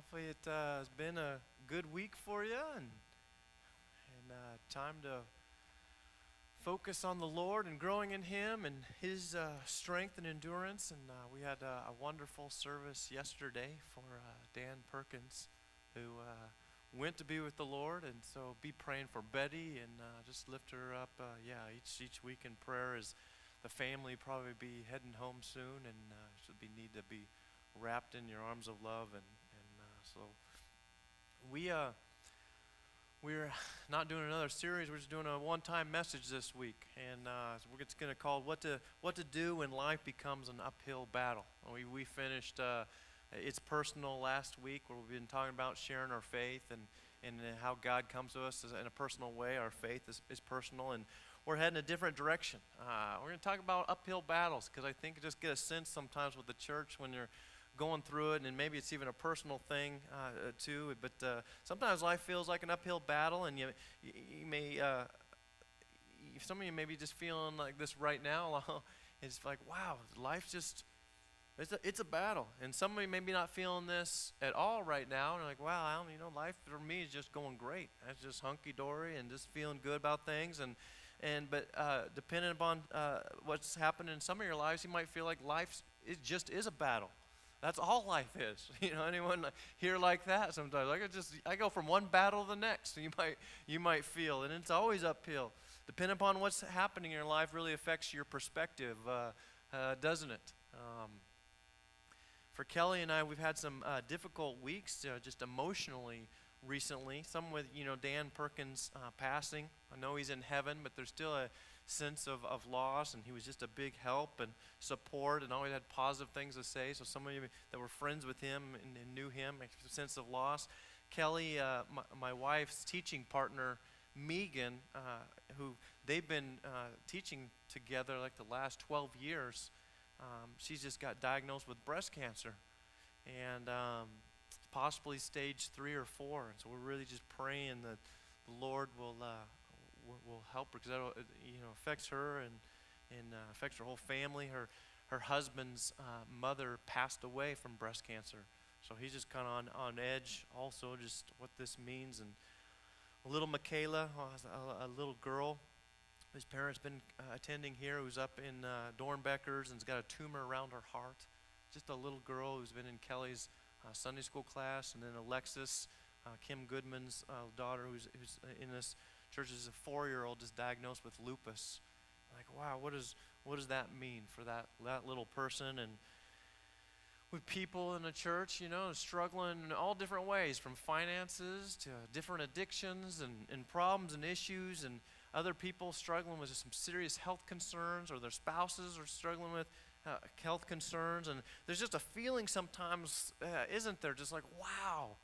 Hopefully it has been a good week for you and time to focus on the Lord and growing in Him and His strength and endurance. And we had a wonderful service yesterday for Dan Perkins, who went to be with the Lord. And so be praying for Betty and just lift her up. Each week in prayer as the family probably be heading home soon, and should be need to be wrapped in your arms of love. So we're not doing another series. We're just doing a one-time message this week, and so we're just going to call what to do when life becomes an uphill battle. We finished It's Personal last week, where we've been talking about sharing our faith and how God comes to us in a personal way. Our faith is personal, and we're heading a different direction. We're going to talk about uphill battles, because I think you just get a sense sometimes with the church when you're going through it, and maybe it's even a personal thing too, but sometimes life feels like an uphill battle, and you may, some of you may be just feeling like this right now. It's like, wow, life's just, it's a battle. And some of you may be not feeling this at all right now, and you're like, wow, Alan, life for me is just going great. It's just hunky-dory and just feeling good about things, but depending upon what's happening in some of your lives, you might feel like it just is a battle. That's all life is. Anyone here like that sometimes? I go from one battle to the next. You might feel, and it's always uphill. Depending upon what's happening in your life really affects your perspective, doesn't it? For Kelly and I, we've had some difficult weeks, just emotionally recently. Some with Dan Perkins passing. I know he's in heaven, but there's still a sense of loss, and he was just a big help and support and always had positive things to say. So some of you that were friends with him and knew him, a sense of loss. Kelly, my wife's teaching partner, Megan, who they've been teaching together like the last 12 years, she's just got diagnosed with breast cancer, and possibly stage 3 or 4. And so we're really just praying that the Lord will help her, because that affects her and affects her whole family. Her husband's mother passed away from breast cancer, so he's just kind of on edge also, just what this means. And little Michaela, a little girl, his parents been attending here, who's up in Dornbeckers and's got a tumor around her heart. Just a little girl who's been in Kelly's Sunday school class, and then Alexis, Kim Goodman's daughter, who's in this church, is a 4-year-old just diagnosed with lupus. Like, wow, what does that mean for that little person? And with people in the church, struggling in all different ways, from finances to different addictions and problems and issues, and other people struggling with some serious health concerns, or their spouses are struggling with health concerns. And there's just a feeling sometimes, isn't there, just like, wow,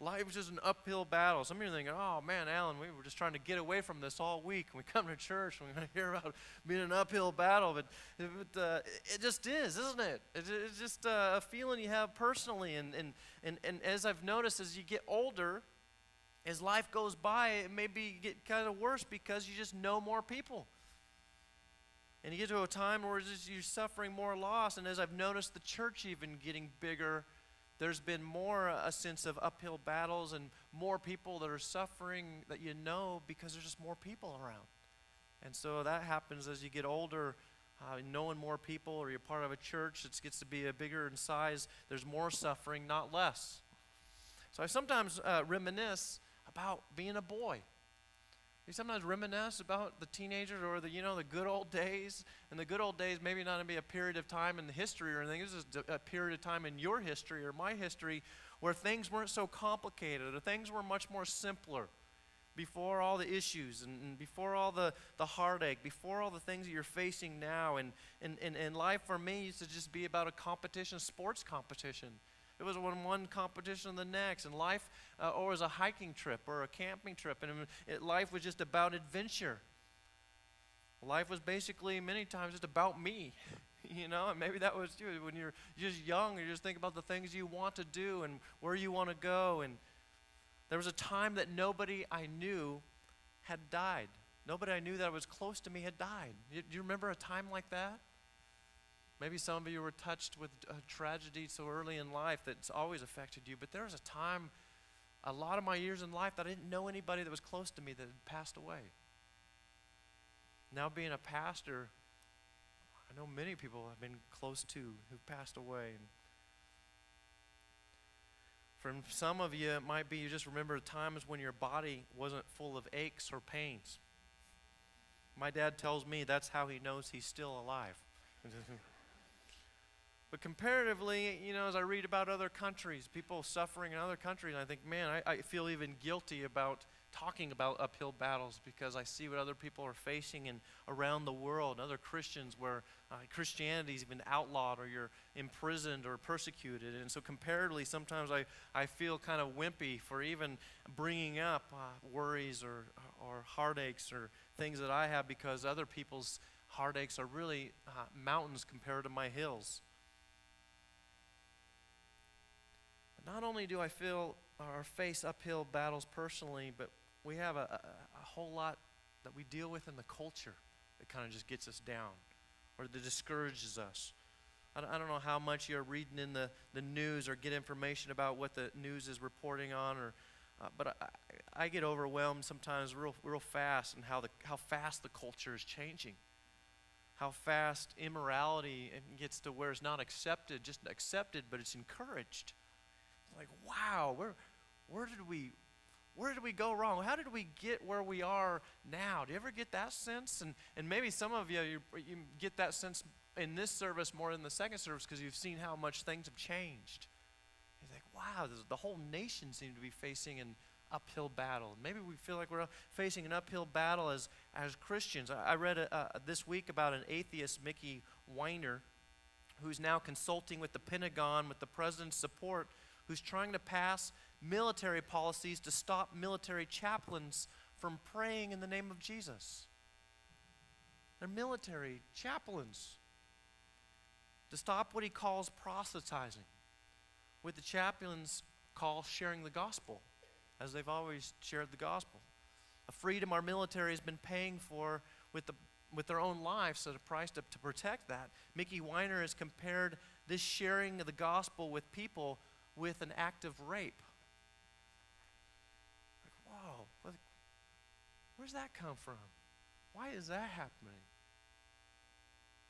life is just an uphill battle. Some of you are thinking, oh man, Alan, we were just trying to get away from this all week. We come to church and we hear about being an uphill battle, but it just is, isn't it? It's just a feeling you have personally. And as I've noticed, as you get older, as life goes by, it may get kind of worse, because you just know more people. And you get to a time where you're suffering more loss. And as I've noticed the church even getting bigger, there's been more a sense of uphill battles and more people that are suffering that because there's just more people around. And so that happens as you get older, knowing more people, or you're part of a church that gets to be a bigger in size. There's more suffering, not less. So I sometimes reminisce about being a boy. You sometimes reminisce about the teenagers, or the good old days. And the good old days maybe not be a period of time in the history or anything. This is a period of time in your history or my history where things weren't so complicated, or things were much more simpler. Before all the issues and before all the heartache, before all the things that you're facing now. And life for me used to just be about a competition, sports competition. It was one competition to the next, and life, or it was a hiking trip or a camping trip, and life was just about adventure. Life was basically many times just about me, and maybe that was you. When you're just young, you just think about the things you want to do and where you want to go. And there was a time that nobody I knew had died. Nobody I knew that was close to me had died. Do you remember a time like that? Maybe some of you were touched with a tragedy so early in life that it's always affected you. But there was a time, a lot of my years in life, that I didn't know anybody that was close to me that had passed away. Now being a pastor, I know many people I've been close to who've passed away. And for some of you, it might be you just remember times when your body wasn't full of aches or pains. My dad tells me that's how he knows he's still alive. But comparatively, as I read about other countries, people suffering in other countries, I think, man, I feel even guilty about talking about uphill battles because I see what other people are facing around the world, other Christians where Christianity is even outlawed or you're imprisoned or persecuted. And so comparatively, sometimes I feel kind of wimpy for even bringing up worries or heartaches or things that I have because other people's heartaches are really mountains compared to my hills. Not only do I feel or face uphill battles personally, but we have a whole lot that we deal with in the culture that kind of just gets us down or that discourages us. I don't know how much you're reading in the news or get information about what the news is reporting on, but I get overwhelmed sometimes real fast and how fast the culture is changing. How fast immorality gets to where it's not accepted, just accepted, but it's encouraged. Like, wow, where did we go wrong? How did we get where we are now? Do you ever get that sense? And maybe some of you get that sense in this service more than the second service because you've seen how much things have changed. You think, wow, the whole nation seems to be facing an uphill battle. Maybe we feel like we're facing an uphill battle as Christians. I read this week about an atheist, Mickey Weiner, who's now consulting with the Pentagon with the president's support, who's trying to pass military policies to stop military chaplains from praying in the name of Jesus. They're military chaplains. To stop what he calls proselytizing, what the chaplains call sharing the gospel, as they've always shared the gospel. A freedom our military has been paying for with their own lives at a price to protect that. Mickey Weiner has compared this sharing of the gospel with people with an act of rape. Like, whoa, where's that come from? Why is that happening?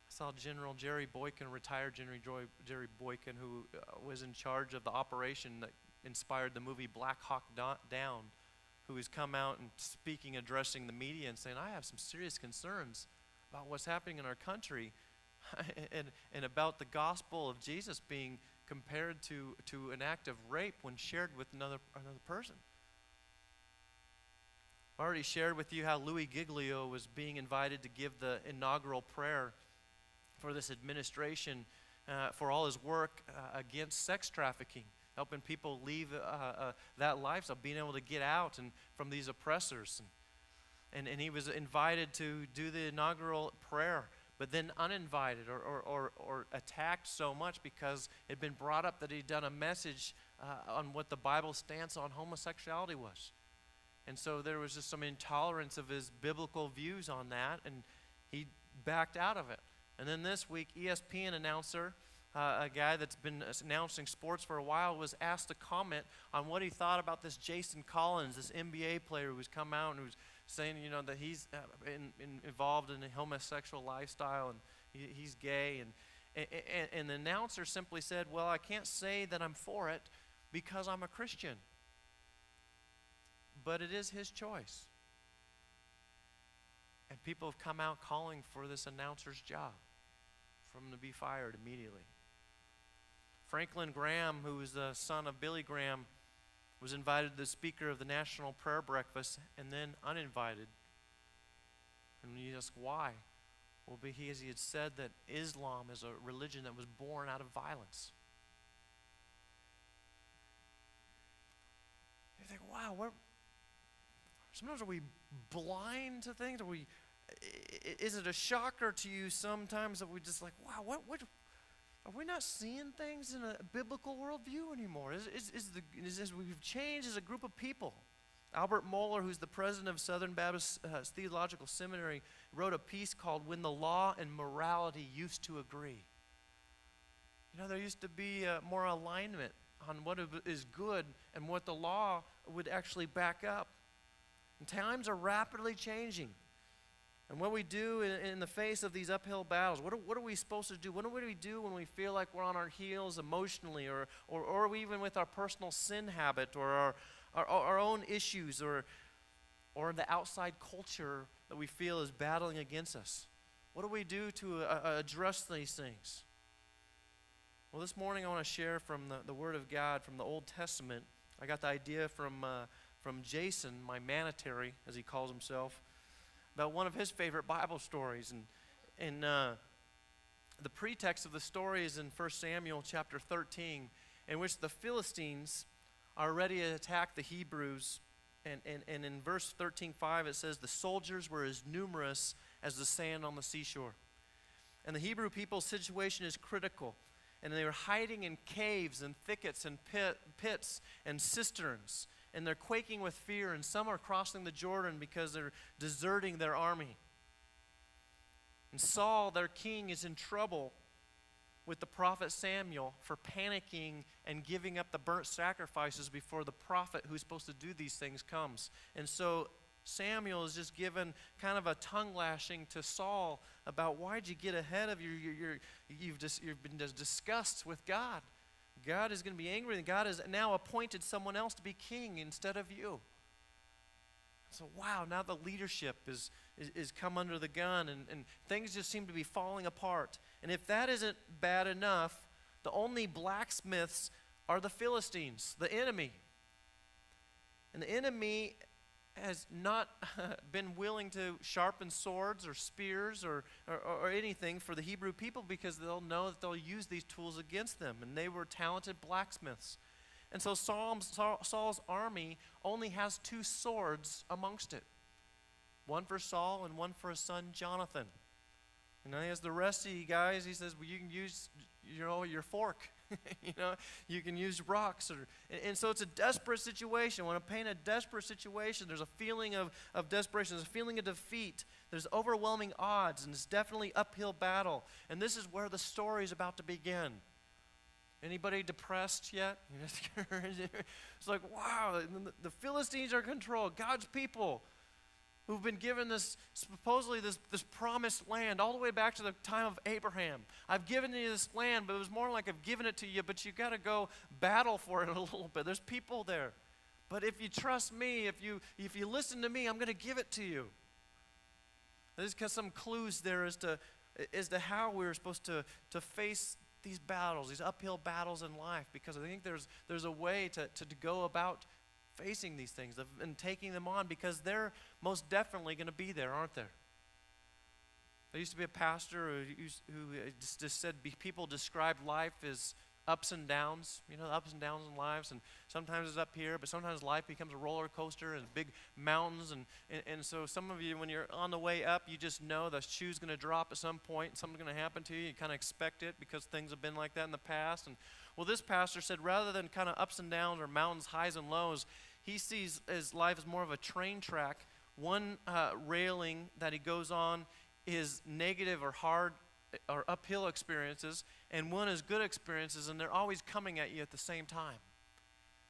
I saw General Jerry Boykin, retired General Jerry Boykin, who was in charge of the operation that inspired the movie Black Hawk Down, who has come out and speaking, addressing the media and saying, I have some serious concerns about what's happening in our country and about the gospel of Jesus being compared to an act of rape when shared with another person. I already shared with you how Louis Giglio was being invited to give the inaugural prayer for this administration for all his work against sex trafficking, helping people leave that lifestyle, being able to get out and from these oppressors. And he was invited to do the inaugural prayer, but then uninvited or attacked so much because it had been brought up that he'd done a message on what the Bible stance on homosexuality was. And so there was just some intolerance of his biblical views on that, and he backed out of it. And then this week, ESPN announcer, a guy that's been announcing sports for a while, was asked to comment on what he thought about this Jason Collins, this NBA player who's come out and who's saying, that he's involved in a homosexual lifestyle and he's gay. And the announcer simply said, well, I can't say that I'm for it because I'm a Christian. But it is his choice. And people have come out calling for this announcer's job, for him to be fired immediately. Franklin Graham, who was the son of Billy Graham, was invited to the speaker of the National Prayer Breakfast and then uninvited. And you ask why? Well, because he had said that Islam is a religion that was born out of violence. You think, wow, sometimes are we blind to things? Is it a shocker to you sometimes that we just like, wow, what are we not seeing things in a biblical worldview anymore? We've changed as a group of people. Albert Mohler, who's the president of Southern Baptist Theological Seminary, wrote a piece called When the Law and Morality Used to Agree. There used to be more alignment on what is good and what the law would actually back up. And times are rapidly changing. And what we do in the face of these uphill battles, what are we supposed to do? What do we do when we feel like we're on our heels emotionally, or even with our personal sin habit, or our own issues, or the outside culture that we feel is battling against us? What do we do to address these things? Well, this morning I want to share from the Word of God, from the Old Testament. I got the idea from Jason, my manatary, as he calls himself, about one of his favorite Bible stories. And the pretext of the story is in 1 Samuel chapter 13, in which the Philistines are ready to attack the Hebrews. And in verse 13:5 it says, the soldiers were as numerous as the sand on the seashore. And the Hebrew people's situation is critical. And they were hiding in caves and thickets and pits and cisterns. And they're quaking with fear, and some are crossing the Jordan because they're deserting their army. And Saul, their king, is in trouble with the prophet Samuel for panicking and giving up the burnt sacrifices before the prophet who's supposed to do these things comes. And so Samuel is just given kind of a tongue lashing to Saul about, why'd you get ahead of you've been discussed with God. God is going to be angry, and God has now appointed someone else to be king instead of you. So wow, now the leadership is come under the gun, and things just seem to be falling apart. And if that isn't bad enough, the only blacksmiths are the Philistines, the enemy. And the enemy has not been willing to sharpen swords or spears or anything for the Hebrew people, because they'll know that they'll use these tools against them. And they were talented blacksmiths. And so Saul's army only has 2 swords amongst it. One for Saul and one for his son Jonathan. And then he has the rest of you guys, he says, well, you can use your fork. You can use rocks. And so it's a desperate situation. When I paint a desperate situation, there's a feeling of desperation. There's a feeling of defeat. There's overwhelming odds, and it's definitely uphill battle. And this is where the story is about to begin. Anybody depressed yet? It's like, wow, the Philistines are in control. God's people who've been given supposedly this promised land all the way back to the time of Abraham. I've given you this land, but it was more like I've given it to you, but you got to go battle for it a little bit. There's people there. But if you trust me, if you listen to me, I'm going to give it to you. There's some clues there as to how we're supposed to face these battles, these uphill battles in life, because I think there's a way to go about facing these things and taking them on, because they're most definitely going to be there, aren't there? There used to be a pastor who just said people described life as ups and downs, the ups and downs in lives, and sometimes it's up here, but sometimes life becomes a roller coaster and big mountains, and so some of you, when you're on the way up, you just know the shoe's going to drop at some point, something's going to happen to you, you kind of expect it because things have been like that in the past. And well, this pastor said rather than kind of ups and downs or mountains, highs and lows, he sees his life as more of a train track. One railing that he goes on is negative or hard or uphill experiences, and one is good experiences, and they're always coming at you at the same time.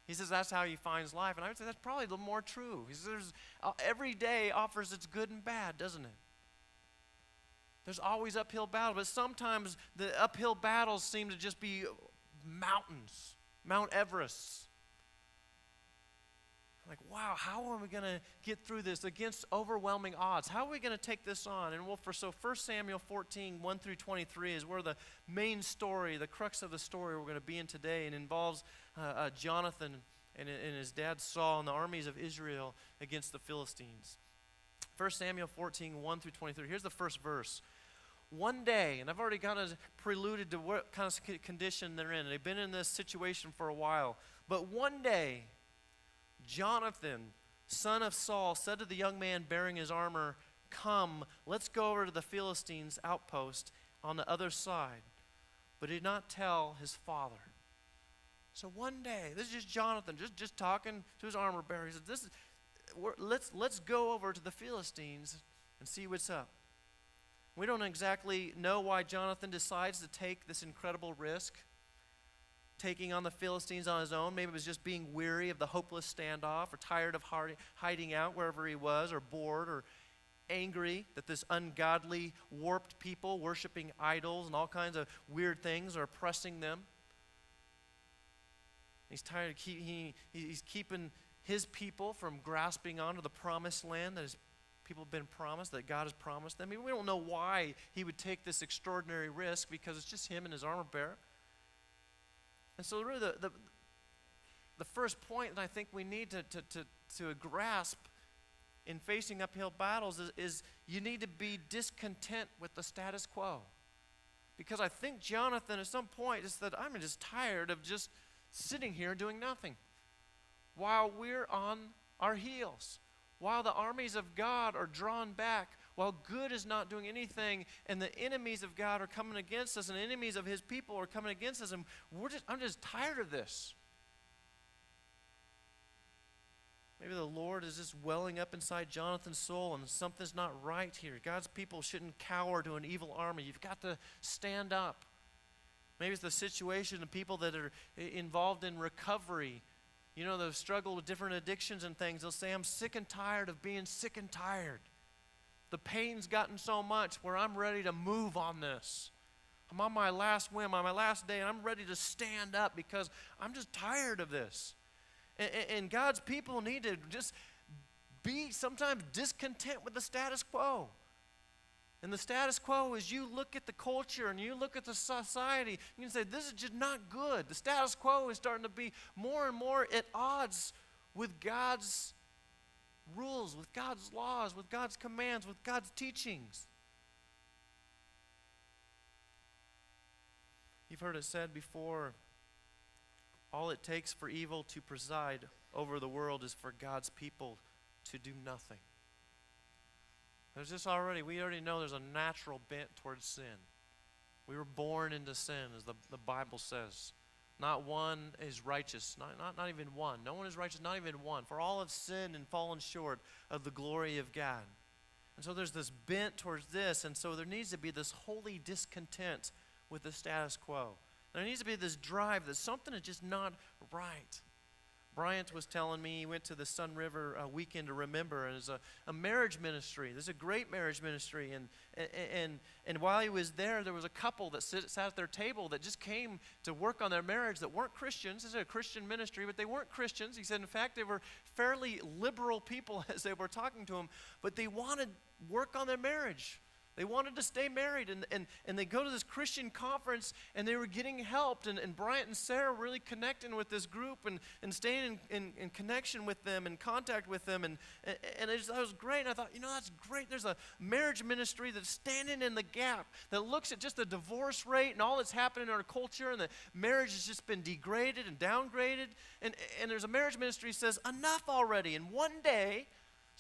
He says that's how he finds life, and I would say that's probably a little more true. He says every day offers its good and bad, doesn't it? There's always uphill battles, but sometimes the uphill battles seem to just be mountains, Mount Everest. Like, wow, how are we going to get through this against overwhelming odds? How are we going to take this on? And 1 Samuel 14, 1 through 23 is where the main story, the crux of the story we're going to be in today, and involves Jonathan and his dad Saul and the armies of Israel against the Philistines. 1 Samuel 14, 1 through 23. Here's the first verse. One day, and I've already kind of preluded to what kind of condition they're in. They've been in this situation for a while. But one day, Jonathan, son of Saul, said to the young man bearing his armor, "Come, let's go over to the Philistines' outpost on the other side." But he did not tell his father. So one day, this is just Jonathan, just talking to his armor bearer. He said, let's go over to the Philistines and see what's up. We don't exactly know why Jonathan decides to take this incredible risk. taking on the Philistines on his own. Maybe it was just being weary of the hopeless standoff, or tired of hiding out wherever he was, or bored, or angry that this ungodly, warped people worshiping idols and all kinds of weird things are oppressing them. He's tired of he's keeping his people from grasping onto the promised land that his people have been promised, that God has promised them. I mean, we don't know why he would take this extraordinary risk, because it's just him and his armor bearer. And so really the first point that I think we need to grasp in facing uphill battles is you need to be discontent with the status quo. Because I think Jonathan at some point just said, I'm just tired of just sitting here doing nothing while we're on our heels, while the armies of God are drawn back, while good is not doing anything, and the enemies of God are coming against us, and enemies of his people are coming against us, and I'm just tired of this. Maybe the Lord is just welling up inside Jonathan's soul, and something's not right here. God's people shouldn't cower to an evil army. You've got to stand up. Maybe it's the situation of people that are involved in recovery. You know, they've struggled with different addictions and things. They'll say, I'm sick and tired of being sick and tired. The pain's gotten so much where I'm ready to move on this. I'm on my last whim, on my last day, and I'm ready to stand up because I'm just tired of this. And God's people need to just be sometimes discontent with the status quo. And the status quo is you look at the culture and you look at the society, you can say, this is just not good. The status quo is starting to be more and more at odds with God's rules, with God's laws, with God's commands, with God's teachings. You've heard it said before, all it takes for evil to preside over the world is for God's people to do nothing. We already know there's a natural bent towards sin. We were born into sin, as the Bible says. Not one is righteous, not even one. No one is righteous, not even one. For all have sinned and fallen short of the glory of God. And so there's this bent towards this, and so there needs to be this holy discontent with the status quo. There needs to be this drive that something is just not right. Bryant was telling me he went to the Sun River Weekend to Remember, and it's a marriage ministry. There's a great marriage ministry, and while he was there was a couple that sat at their table that just came to work on their marriage that weren't Christians. This is a Christian ministry, but they weren't Christians. He said, in fact, they were fairly liberal people as they were talking to him, but they wanted work on their marriage. They wanted to stay married, and they go to this Christian conference, and they were getting helped, and Bryant and Sarah were really connecting with this group and staying in connection with them, in contact with them, and that was great. And I thought, that's great. There's a marriage ministry that's standing in the gap, that looks at just the divorce rate and all that's happening in our culture, and that marriage has just been degraded and downgraded, and there's a marriage ministry that says, enough already. And one day,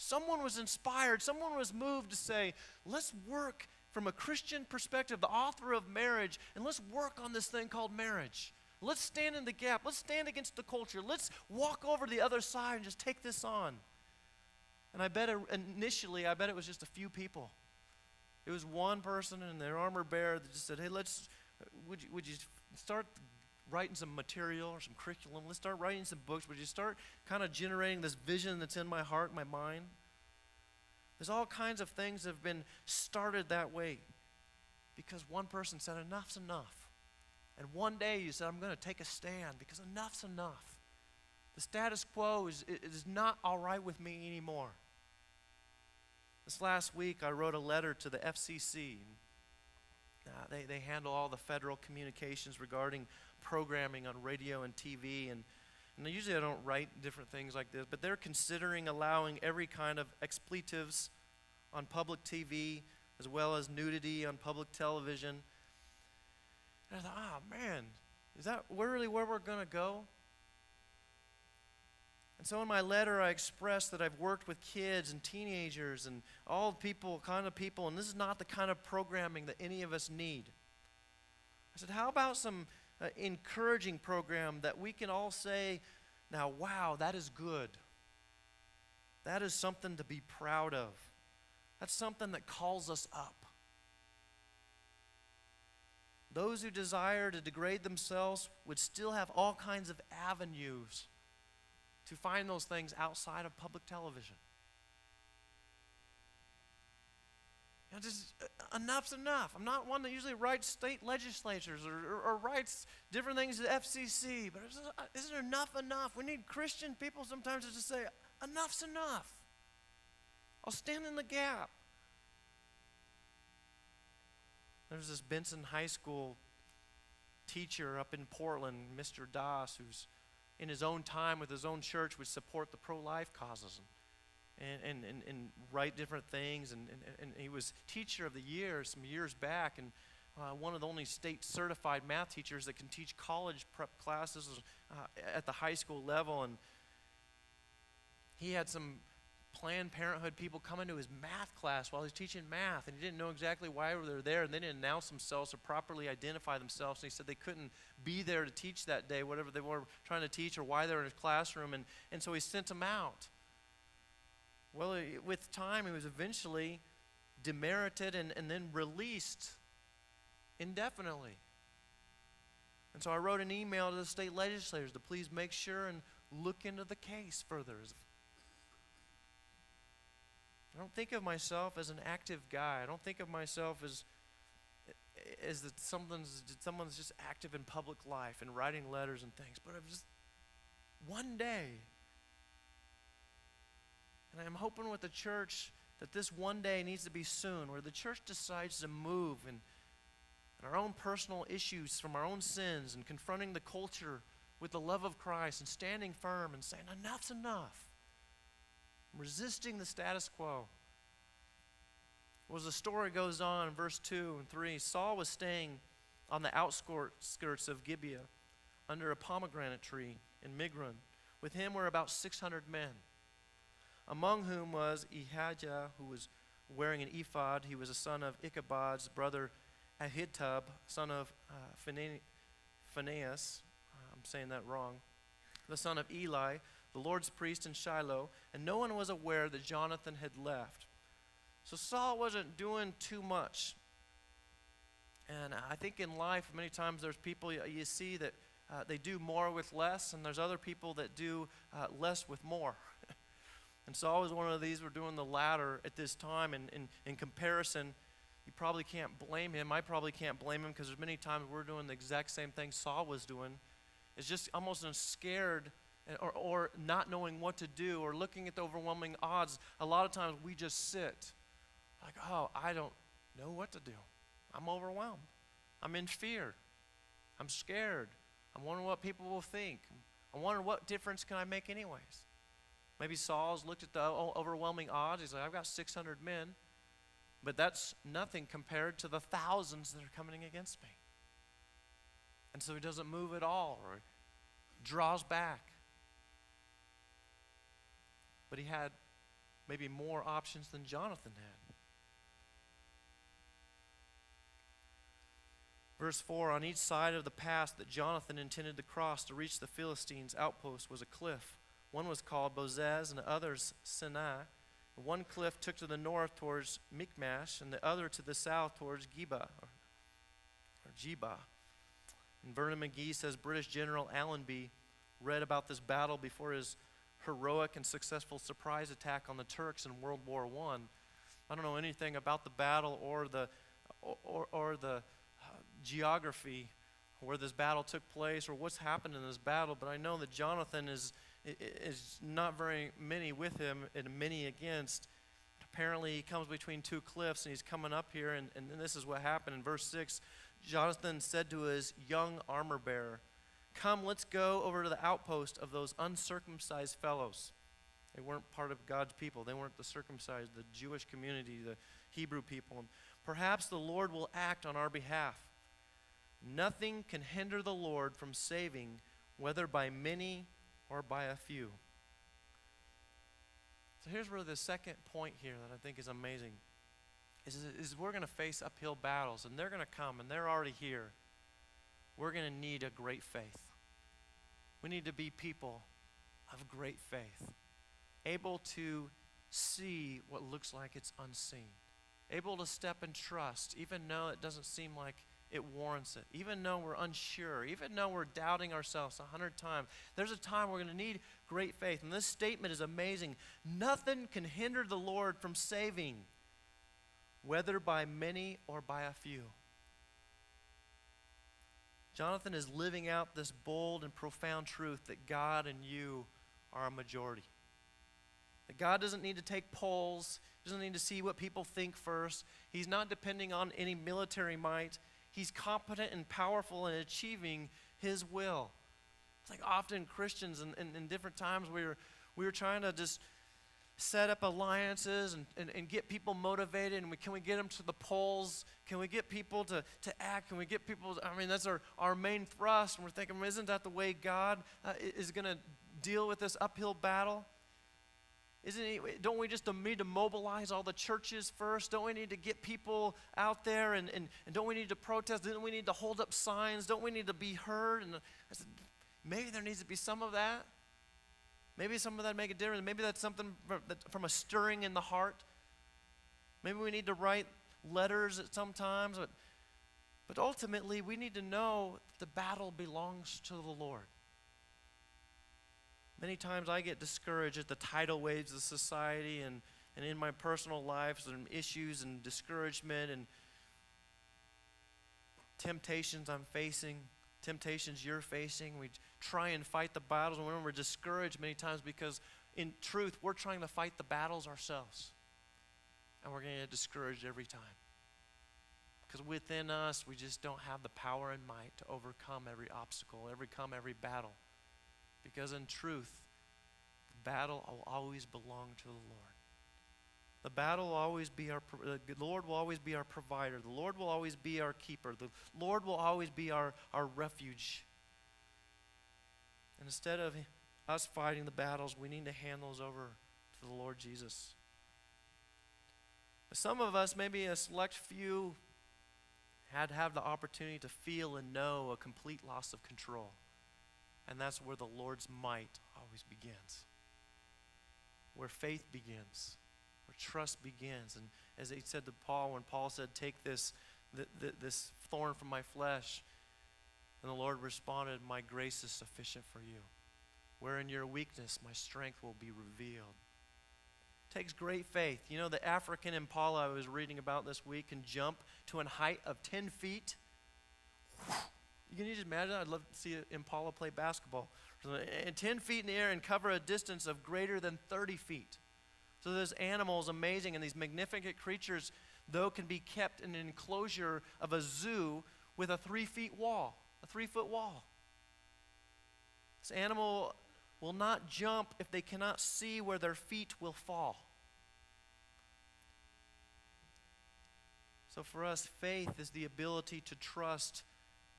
someone was inspired, someone was moved to say, let's work from a Christian perspective, the author of marriage, and let's work on this thing called marriage. Let's stand in the gap. Let's stand against the culture. Let's walk over to the other side and just take this on. And I bet initially it was just a few people. It was one person and their armor bearer that just said, hey, would you start writing some material or some curriculum? Let's start writing some books. Would you start kind of generating this vision that's in my heart, my mind? There's all kinds of things that have been started that way because one person said, enough's enough. And one day you said, I'm going to take a stand because enough's enough. The status quo is not all right with me anymore. This last week I wrote a letter to the FCC. They handle all the federal communications regarding programming on radio and TV, and usually I don't write different things like this, but they're considering allowing every kind of expletives on public TV as well as nudity on public television. And I thought, oh man, is that really where we're going to go? And so in my letter I expressed that I've worked with kids and teenagers and all kind of people, and this is not the kind of programming that any of us need. I said, how about some encouraging program that we can all say, now, wow, that is good. That is something to be proud of. That's something that calls us up. Those who desire to degrade themselves would still have all kinds of avenues to find those things outside of public television. Just enough's enough. I'm not one that usually writes state legislatures or writes different things to the FCC, but isn't enough enough? We need Christian people sometimes to just say, enough's enough. I'll stand in the gap. There's this Benson High School teacher up in Portland, Mr. Das, who's in his own time with his own church would support the pro-life causes and write different things. And he was teacher of the year some years back, and one of the only state certified math teachers that can teach college prep classes at the high school level. And he had some Planned Parenthood people come into his math class while he's teaching math, and he didn't know exactly why they were there, and they didn't announce themselves or properly identify themselves, and he said they couldn't be there to teach that day, whatever they were trying to teach or why they were in his classroom, and so he sent them out. Well, with time, he was eventually demerited and then released indefinitely. And so I wrote an email to the state legislators to please make sure and look into the case further. I don't think of myself as an active guy. I don't think of myself as that someone's just active in public life and writing letters and things. But I'm just one day. And I'm hoping with the church that this one day needs to be soon, where the church decides to move and our own personal issues from our own sins and confronting the culture with the love of Christ and standing firm and saying, enough's enough. Resisting the status quo. Well, as the story goes on in verse 2 and 3, Saul was staying on the outskirts of Gibeah under a pomegranate tree in Migron. With him were about 600 men, among whom was Ahijah, who was wearing an ephod. He was a son of Ichabod's brother Ahitub, son of Phinehas. I'm saying that wrong. The son of Eli, the Lord's priest in Shiloh, and no one was aware that Jonathan had left. So Saul wasn't doing too much. And I think in life, many times there's people you see that they do more with less, and there's other people that do less with more. And Saul was one of these. We're doing the latter at this time, and in comparison, you probably can't blame him. I probably can't blame him, because there's many times we're doing the exact same thing Saul was doing. It's just almost scared or not knowing what to do or looking at the overwhelming odds. A lot of times we just sit like, oh, I don't know what to do. I'm overwhelmed. I'm in fear. I'm scared. I'm wondering what people will think. I wonder what difference can I make anyways. Maybe Saul's looked at the overwhelming odds. He's like, I've got 600 men, but that's nothing compared to the thousands that are coming against me. And so he doesn't move at all or draws back. But he had maybe more options than Jonathan had. Verse 4, on each side of the pass that Jonathan intended to cross to reach the Philistines' outpost was a cliff. One was called Bozez and the others Sinai. One cliff took to the north towards Michmash and the other to the south towards Geba, or Jeba. And Vernon McGee says British General Allenby read about this battle before his heroic and successful surprise attack on the Turks in World War I. I don't know anything about the battle or the geography where this battle took place or what's happened in this battle, but I know that Jonathan is not very many with him and many against. Apparently he comes between two cliffs and he's coming up here, and this is what happened in verse 6. Jonathan said to his young armor bearer, come, let's go over to the outpost of those uncircumcised fellows. They weren't part of God's people. They weren't the circumcised, the Jewish community, the Hebrew people. And perhaps the Lord will act on our behalf. Nothing can hinder the Lord from saving, whether by many or by a few. So here's where the second point here that I think is amazing is we're going to face uphill battles, and they're going to come, and they're already here. We're going to need a great faith. We need to be people of great faith, able to see what looks like it's unseen, able to step in trust, even though it doesn't seem like it warrants it. Even though we're unsure, even though we're doubting ourselves 100 times, there's a time we're going to need great faith. And this statement is amazing. Nothing can hinder the Lord from saving, whether by many or by a few. Jonathan is living out this bold and profound truth that God and you are a majority. That God doesn't need to take polls, doesn't need to see what people think first. He's not depending on any military might. He's competent and powerful in achieving His will. It's like often Christians in different times we were trying to just set up alliances and get people motivated. And can we get them to the polls? Can we get people to act? Can we get people, that's our main thrust. And we're thinking, isn't that the way God is going to deal with this uphill battle? Don't we just need to mobilize all the churches first? Don't we need to get people out there and don't we need to protest? Don't we need to hold up signs? Don't we need to be heard? And I said, maybe there needs to be some of that. Maybe some of that make a difference. Maybe that's something from a stirring in the heart. Maybe we need to write letters at some times. But ultimately, we need to know that the battle belongs to the Lord. Many times I get discouraged at the tidal waves of society and in my personal life, and issues and discouragement and temptations I'm facing, temptations you're facing. We try and fight the battles, and we're discouraged many times because in truth, we're trying to fight the battles ourselves. And we're going to get discouraged every time. Because within us, we just don't have the power and might to overcome every obstacle, overcome every battle. Because in truth, the battle will always belong to the Lord. The battle will always be the Lord will always be our provider. The Lord will always be our keeper. The Lord will always be our refuge. And instead of us fighting the battles, we need to hand those over to the Lord Jesus. Some of us, maybe a select few, had to have the opportunity to feel and know a complete loss of control. And that's where the Lord's might always begins. Where faith begins. Where trust begins. And as he said to Paul, when Paul said, take this thorn from my flesh, and the Lord responded, my grace is sufficient for you. Where in your weakness my strength will be revealed. It takes great faith. You know, the African impala I was reading about this week can jump to a height of 10 feet. Can you just imagine? I'd love to see an impala play basketball. And 10 feet in the air and cover a distance of greater than 30 feet. So this animal is amazing, and these magnificent creatures, though, can be kept in an enclosure of a zoo with a 3-foot wall. A 3-foot wall. This animal will not jump if they cannot see where their feet will fall. So for us, faith is the ability to trust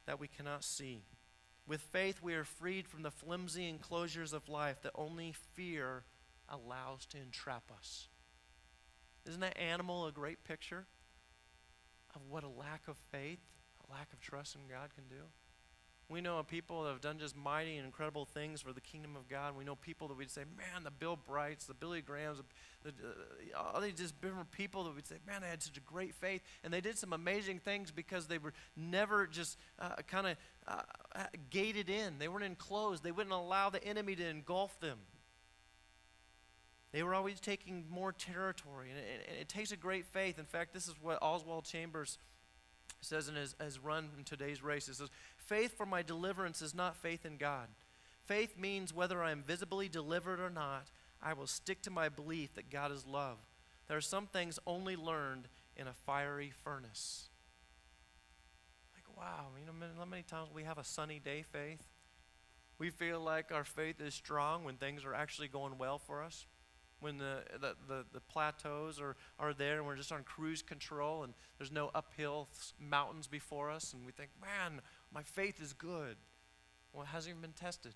that we cannot see. With faith, we are freed from the flimsy enclosures of life that only fear allows to entrap us. Isn't that animal a great picture of what a lack of faith, a lack of trust in God can do? We know of people that have done just mighty and incredible things for the kingdom of God. We know people that we'd say, man, the Bill Brights, the Billy Grahams, all these just different people that we'd say, man, they had such a great faith. And they did some amazing things because they were never just gated in. They weren't enclosed. They wouldn't allow the enemy to engulf them. They were always taking more territory. And it takes a great faith. In fact, this is what Oswald Chambers says in his run in today's race. It says, faith for my deliverance is not faith in God. Faith means whether I am visibly delivered or not, I will stick to my belief that God is love. There are some things only learned in a fiery furnace. Like, wow, how many times we have a sunny day faith? We feel like our faith is strong when things are actually going well for us. When the plateaus are there and we're just on cruise control and there's no uphill mountains before us and we think, man, my faith is good. Well, it hasn't even been tested.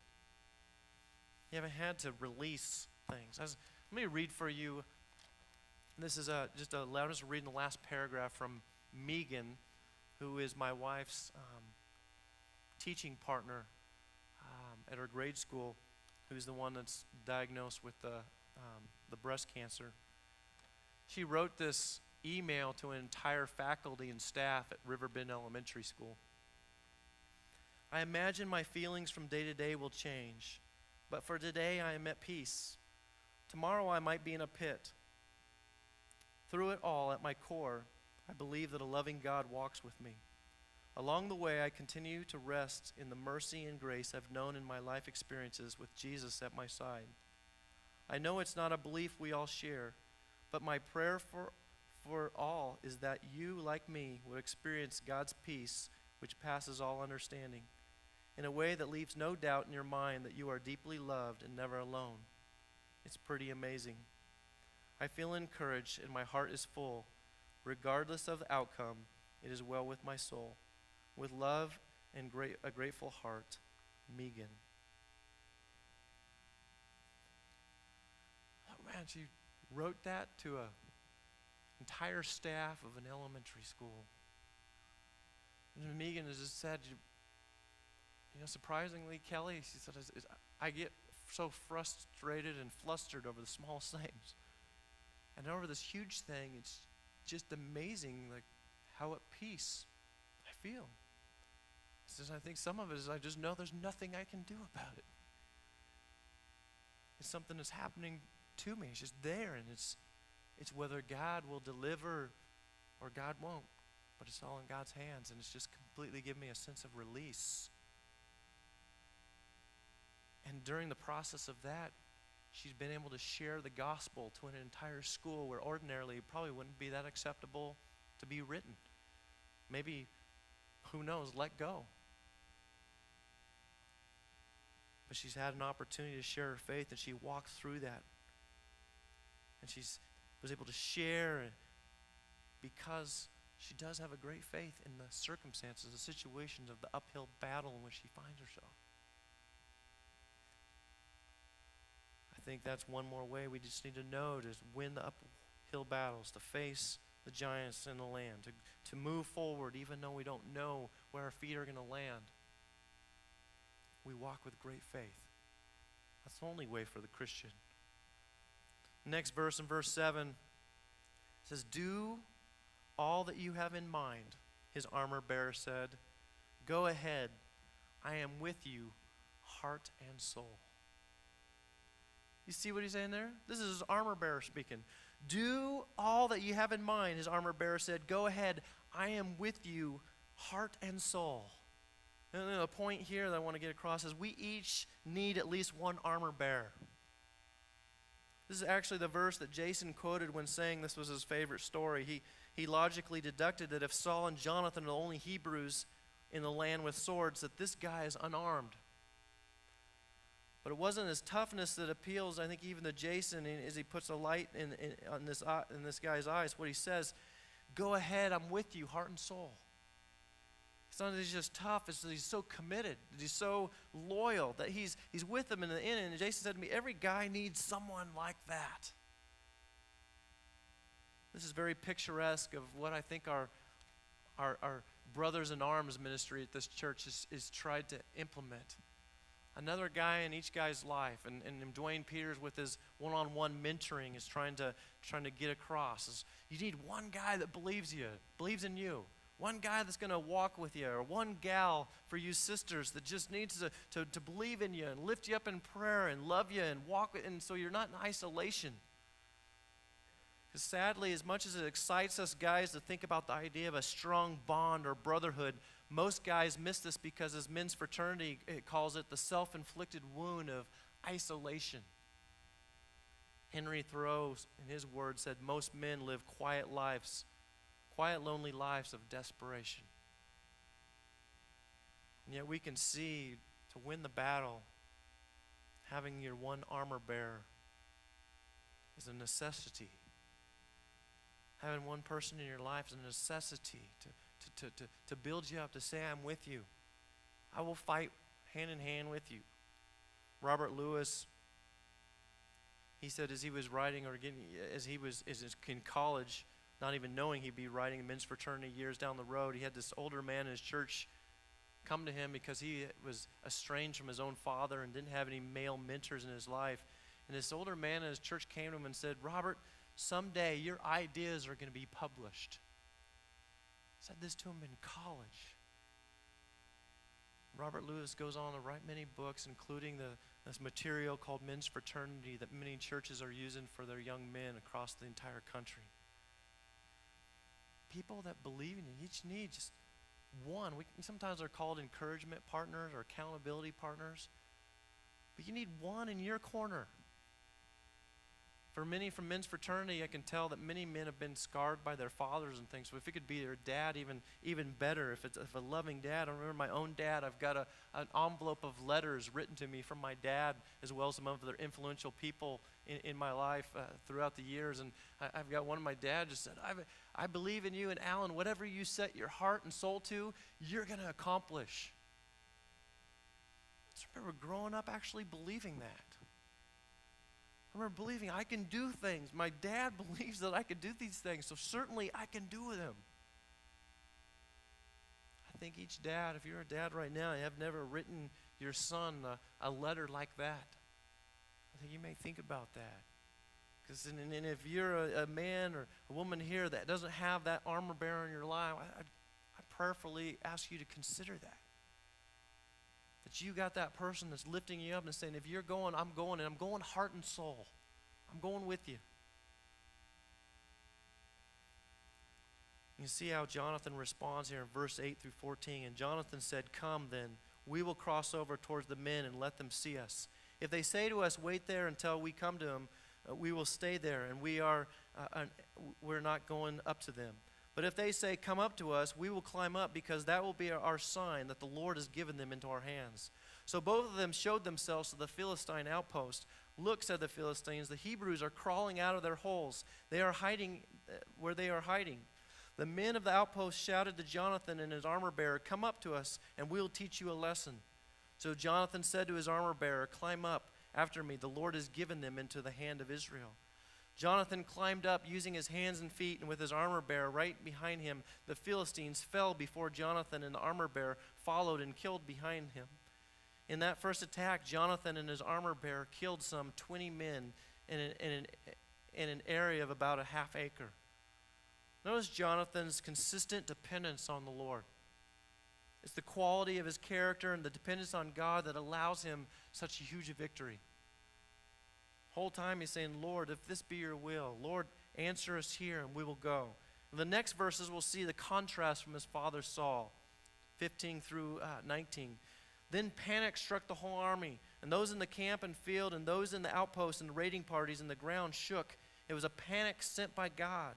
You haven't had to release things. Let me read for you. This is I'm just reading the last paragraph from Megan, who is my wife's teaching partner at her grade school, who's the one that's diagnosed with the breast cancer. She wrote this email to an entire faculty and staff at Riverbend Elementary School. I imagine my feelings from day to day will change, but for today I am at peace. Tomorrow I might be in a pit. Through it all, at my core, I believe that a loving God walks with me. Along the way, I continue to rest in the mercy and grace I've known in my life experiences with Jesus at my side. I know it's not a belief we all share, but my prayer for all is that you, like me, would experience God's peace, which passes all understanding, in a way that leaves no doubt in your mind that you are deeply loved and never alone. It's pretty amazing. I feel encouraged and my heart is full. Regardless of the outcome, it is well with my soul. With love and a grateful heart, Megan. Oh man, she wrote that to an entire staff of an elementary school. And Megan has just said, surprisingly, Kelly, she said, I get so frustrated and flustered over the small things. And over this huge thing, it's just amazing how at peace I feel. He says, I think some of it is I just know there's nothing I can do about it. It's something that's happening to me. It's just there, and it's whether God will deliver or God won't. But it's all in God's hands, and it's just completely given me a sense of release. And during the process of that, she's been able to share the gospel to an entire school where ordinarily it probably wouldn't be that acceptable to be written. Maybe, who knows, let go. But she's had an opportunity to share her faith, and she walked through that. And she was able to share because she does have a great faith in the circumstances, the situations of the uphill battle in which she finds herself. I think that's one more way we just need to know to win the uphill battles, to face the giants in the land, to move forward even though we don't know where our feet are going to land. We walk with great faith. That's the only way for the Christian. Next verse, in verse 7, says, do all that you have in mind, his armor bearer said. Go ahead, I am with you, heart and soul. You see what he's saying there? This is his armor bearer speaking. Do all that you have in mind, his armor bearer said. Go ahead, I am with you, heart and soul. And the point here that I want to get across is we each need at least one armor bearer. This is actually the verse that Jason quoted when saying this was his favorite story. He logically deducted that if Saul and Jonathan are the only Hebrews in the land with swords, that this guy is unarmed. But it wasn't his toughness that appeals, I think, even to Jason as he puts a light in this guy's eyes. What he says, go ahead, I'm with you, heart and soul. It's not that he's just tough, it's that he's so committed, that he's so loyal, that he's with them in the end. And Jason said to me, every guy needs someone like that. This is very picturesque of what I think our Brothers in Arms ministry at this church is tried to implement. Another guy in each guy's life, and Dwayne Peters with his one-on-one mentoring is trying to get across. Is you need one guy that believes in you. One guy that's going to walk with you, or one gal for you sisters that just needs to believe in you and lift you up in prayer and love you and walk with, and so you're not in isolation. Because sadly, as much as it excites us guys to think about the idea of a strong bond or brotherhood, most guys miss this because as men's fraternity, it calls it the self-inflicted wound of isolation. Henry Thoreau, in his words, said most men live quiet, lonely lives of desperation. And yet we can see, to win the battle, having your one armor bearer is a necessity. Having one person in your life is a necessity to build you up, to say, I'm with you. I will fight hand in hand with you. Robert Lewis, he said as he was writing, as he was in college, not even knowing he'd be writing in men's fraternity years down the road, he had this older man in his church come to him because he was estranged from his own father and didn't have any male mentors in his life. And this older man in his church came to him and said, Robert, someday your ideas are going to be published. I said this to him in college. Robert Lewis goes on to write many books, including this material called Men's Fraternity that many churches are using for their young men across the entire country. People that believe in you each need just one. We sometimes are called encouragement partners or accountability partners, but you need one in your corner. For many from Men's Fraternity, I can tell that many men have been scarred by their fathers and things. So if it could be their dad, even better. If a loving dad, I remember my own dad. I've got an envelope of letters written to me from my dad, as well as some other influential people in my life throughout the years. And I've got one of my dad just said, I believe in you, and Alan, whatever you set your heart and soul to, you're going to accomplish. I just remember growing up actually believing that. I remember believing I can do things. My dad believes that I can do these things, so certainly I can do them. I think each dad, if you're a dad right now, you have never written your son a letter like that. I think you may think about that. Because and if you're a man or a woman here that doesn't have that armor bearer in your life, I prayerfully ask you to consider that. That you got that person that's lifting you up and saying, if you're going, I'm going, and I'm going heart and soul. I'm going with you. You see how Jonathan responds here in verse 8 through 14. And Jonathan said, come then, we will cross over towards the men and let them see us. If they say to us, wait there until we come to them, we will stay there, and we're not going up to them. But if they say, come up to us, we will climb up, because that will be our sign that the Lord has given them into our hands. So both of them showed themselves to the Philistine outpost. Look, said the Philistines, the Hebrews are crawling out of their holes. They are hiding where they are hiding. The men of the outpost shouted to Jonathan and his armor-bearer, come up to us, and we will teach you a lesson. So Jonathan said to his armor-bearer, climb up after me. The Lord has given them into the hand of Israel. Jonathan climbed up using his hands and feet, and with his armor-bearer right behind him, the Philistines fell before Jonathan, and the armor-bearer followed and killed behind him. In that first attack, Jonathan and his armor-bearer killed some 20 men in an area of about a half acre. Notice Jonathan's consistent dependence on the Lord. It's the quality of his character and the dependence on God that allows him such a huge victory. Whole time he's saying, Lord, if this be your will, Lord, answer us here and we will go. In the next verses, we'll see the contrast from his father Saul, 15 through 19. Then panic struck the whole army, and those in the camp and field, and those in the outposts and raiding parties, and the ground shook. It was a panic sent by God.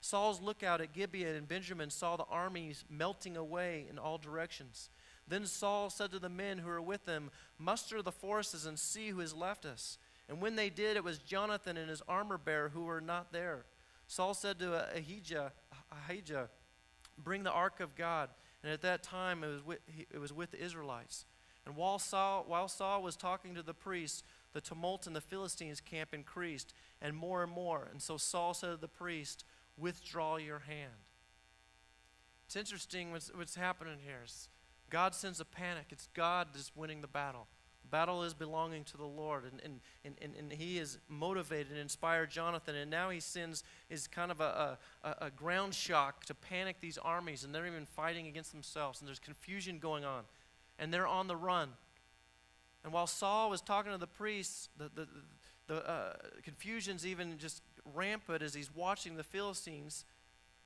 Saul's lookout at Gibeah and Benjamin saw the armies melting away in all directions. Then Saul said to the men who were with him, muster the forces and see who has left us. And when they did, it was Jonathan and his armor-bearer who were not there. Saul said to Ahijah, bring the ark of God. And at that time it was with the Israelites. And while Saul was talking to the priests, the tumult in the Philistines' camp increased, and more. And so Saul said to the priest, withdraw your hand. It's interesting what's happening here. God sends a panic. It's God that's winning the battle. The battle is belonging to the Lord, and he is motivated and inspired Jonathan, and now he sends is kind of a ground shock to panic these armies, and they're even fighting against themselves, and there's confusion going on, and they're on the run. And while Saul was talking to the priests, the confusion's even just rampant as he's watching the Philistines.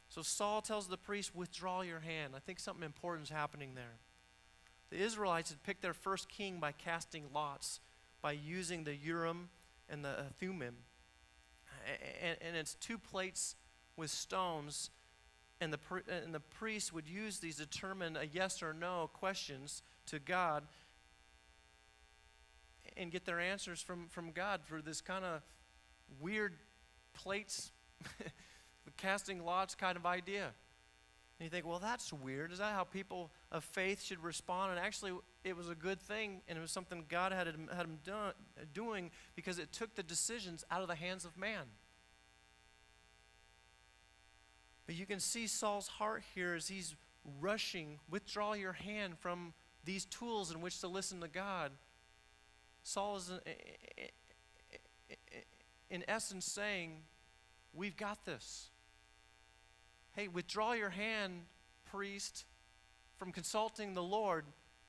So Saul tells the priest, withdraw your hand. I think something important is happening there. The Israelites had picked their first king by casting lots, by using the Urim and the Thummim. And it's two plates with stones, and the priest would use these to determine a yes or no questions to God and get their answers from God through this kind of weird plates, casting lots kind of idea. And you think, well, that's weird. Is that how people of faith should respond? And actually, it was a good thing, and it was something God had him doing, because it took the decisions out of the hands of man. But you can see Saul's heart here as he's rushing, withdraw your hand from these tools in which to listen to God. Saul is in essence saying, we've got this. Hey, withdraw your hand, priest, from consulting the Lord,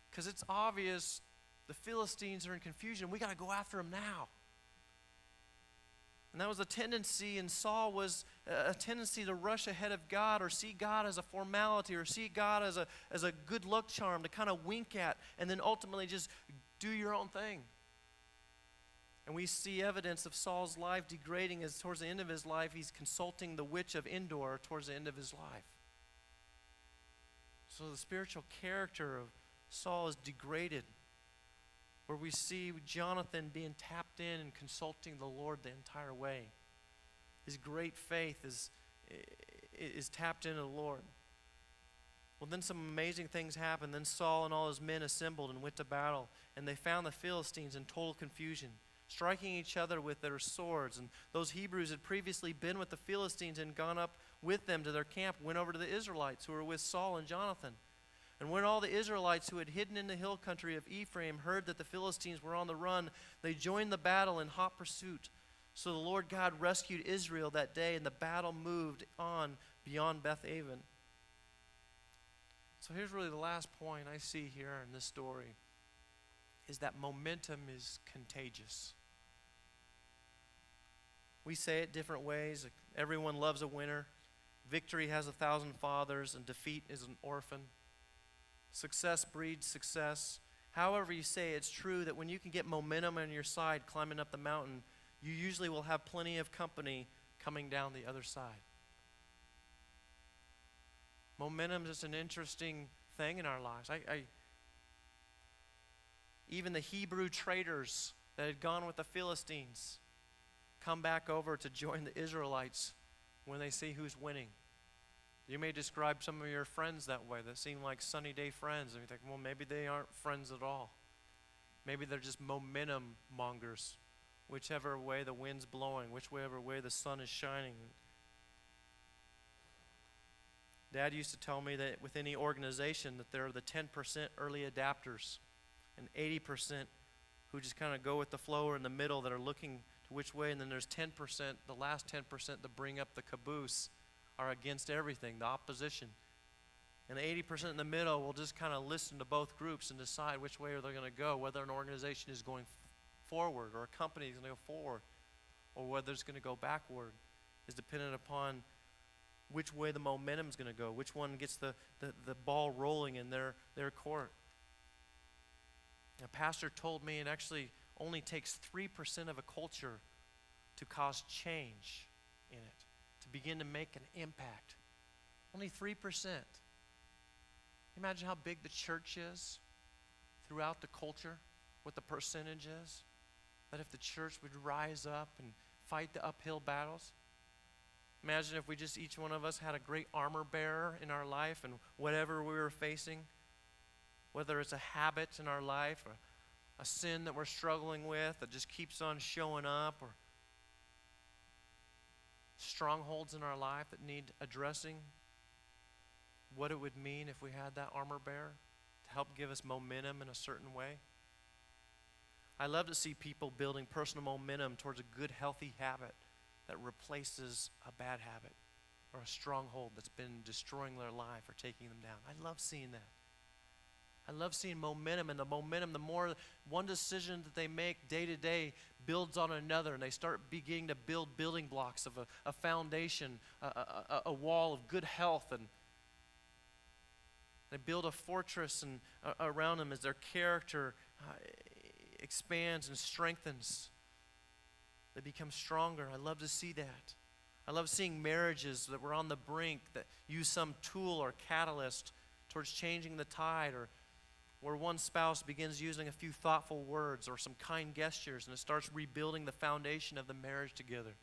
because it's obvious the Philistines are in confusion. We got to go after them now. And that was a tendency, and Saul was a tendency to rush ahead of God or see God as a formality or see God as a good luck charm to kind of wink at and then ultimately just do your own thing. And we see evidence of Saul's life degrading as towards the end of his life, he's consulting the witch of Endor towards the end of his life. So the spiritual character of Saul is degraded, where we see Jonathan being tapped in and consulting the Lord the entire way. His great faith is tapped into the Lord. Well, then some amazing things happened. Then Saul and all his men assembled and went to battle, and they found the Philistines in total confusion, striking each other with their swords. And those Hebrews had previously been with the Philistines and gone up with them to their camp, went over to the Israelites who were with Saul and Jonathan. And when all the Israelites who had hidden in the hill country of Ephraim heard that the Philistines were on the run, they joined the battle in hot pursuit. So the Lord God rescued Israel that day, and the battle moved on beyond Beth-aven. So here's really the last point I see here in this story, is that momentum is contagious. We say it different ways. Everyone loves a winner. Victory has 1,000 fathers, and defeat is an orphan. Success breeds success. However you say, it's true that when you can get momentum on your side climbing up the mountain, you usually will have plenty of company coming down the other side. Momentum is just an interesting thing in our lives. Even the Hebrew traders that had gone with the Philistines come back over to join the Israelites when they see who's winning. You may describe some of your friends that way that seem like sunny day friends, and you think, well, maybe they aren't friends at all. Maybe they're just momentum mongers. Whichever way the wind's blowing, whichever way the sun is shining. Dad used to tell me that with any organization that there are the 10% early adapters and 80% who just kind of go with the flow or in the middle that are looking to which way, and then there's 10%, the last 10% that bring up the caboose are against everything, the opposition. And the 80% in the middle will just kind of listen to both groups and decide which way they're going to go, whether an organization is going forward or a company is going to go forward or whether it's going to go backward is dependent upon which way the momentum is going to go, which one gets the ball rolling in their court. A pastor told me it actually only takes 3% of a culture to cause change in it, to begin to make an impact. Only 3%. Imagine how big the church is throughout the culture, what the percentage is. That if the church would rise up and fight the uphill battles. Imagine if we just, each one of us had a great armor bearer in our life, and whatever we were facing, whether it's a habit in our life or a sin that we're struggling with that just keeps on showing up, or strongholds in our life that need addressing, what it would mean if we had that armor bearer to help give us momentum in a certain way. I love to see people building personal momentum towards a good, healthy habit that replaces a bad habit or a stronghold that's been destroying their life or taking them down. I love seeing that. I love seeing momentum, and the momentum, the more one decision that they make day to day builds on another, and they start beginning to build building blocks of a foundation, a wall of good health, and they build a fortress around them as their character expands and strengthens. They become stronger. I love to see that. I love seeing marriages that were on the brink that use some tool or catalyst towards changing the tide, or where one spouse begins using a few thoughtful words or some kind gestures, and it starts rebuilding the foundation of the marriage together.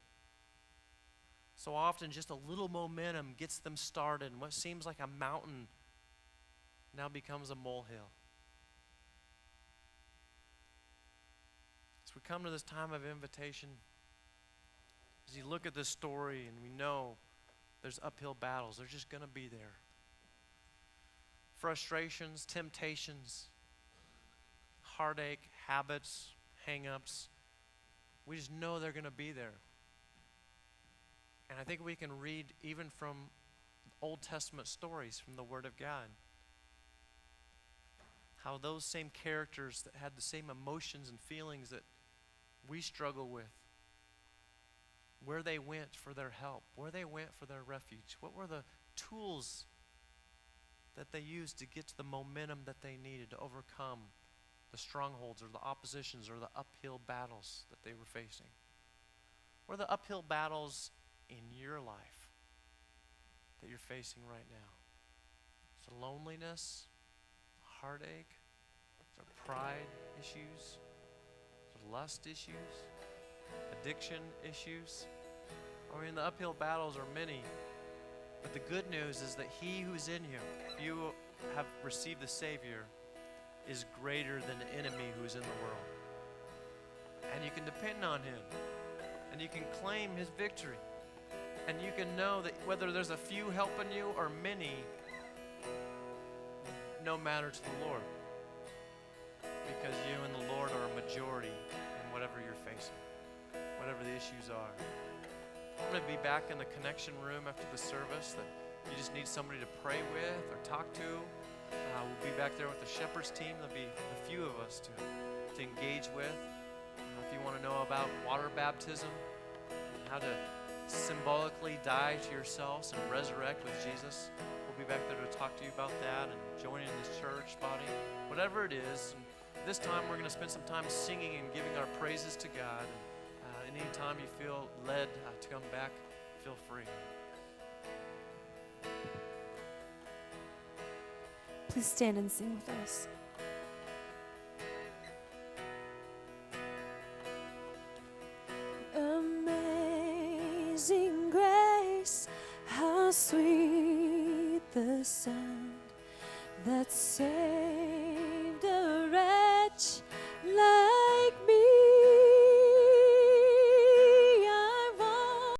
So often just a little momentum gets them started, and what seems like a mountain now becomes a molehill. As we come to this time of invitation, as you look at this story, and we know there's uphill battles, they're just going to be there. Frustrations, temptations, heartache, habits, hang-ups. We just know they're going to be there. And I think we can read even from Old Testament stories from the Word of God, how those same characters that had the same emotions and feelings that we struggle with, where they went for their help, where they went for their refuge, what were the tools that they used to get to the momentum that they needed to overcome the strongholds or the oppositions or the uphill battles that they were facing. What are the uphill battles in your life that you're facing right now? Is it loneliness, heartache? Is it pride issues? Is it lust issues? Addiction issues? I mean, the uphill battles are many. But the good news is that he who's in you, if you have received the Savior, is greater than the enemy who's in the world. And you can depend on him. And you can claim his victory. And you can know that whether there's a few helping you or many, no matter to the Lord. Because you and the Lord are a majority in whatever you're facing, whatever the issues are. I'm going to be back in the connection room after the service that you just need somebody to pray with or talk to. We'll be back there with the Shepherd's team. There'll be a few of us to engage with. If you want to know about water baptism, and how to symbolically die to yourselves and resurrect with Jesus, we'll be back there to talk to you about that and joining this church body. Whatever it is, and this time we're going to spend some time singing and giving our praises to God. And anytime you feel led to come back, feel free. Please stand and sing with us. Amazing grace, how sweet the sound that saved a wretch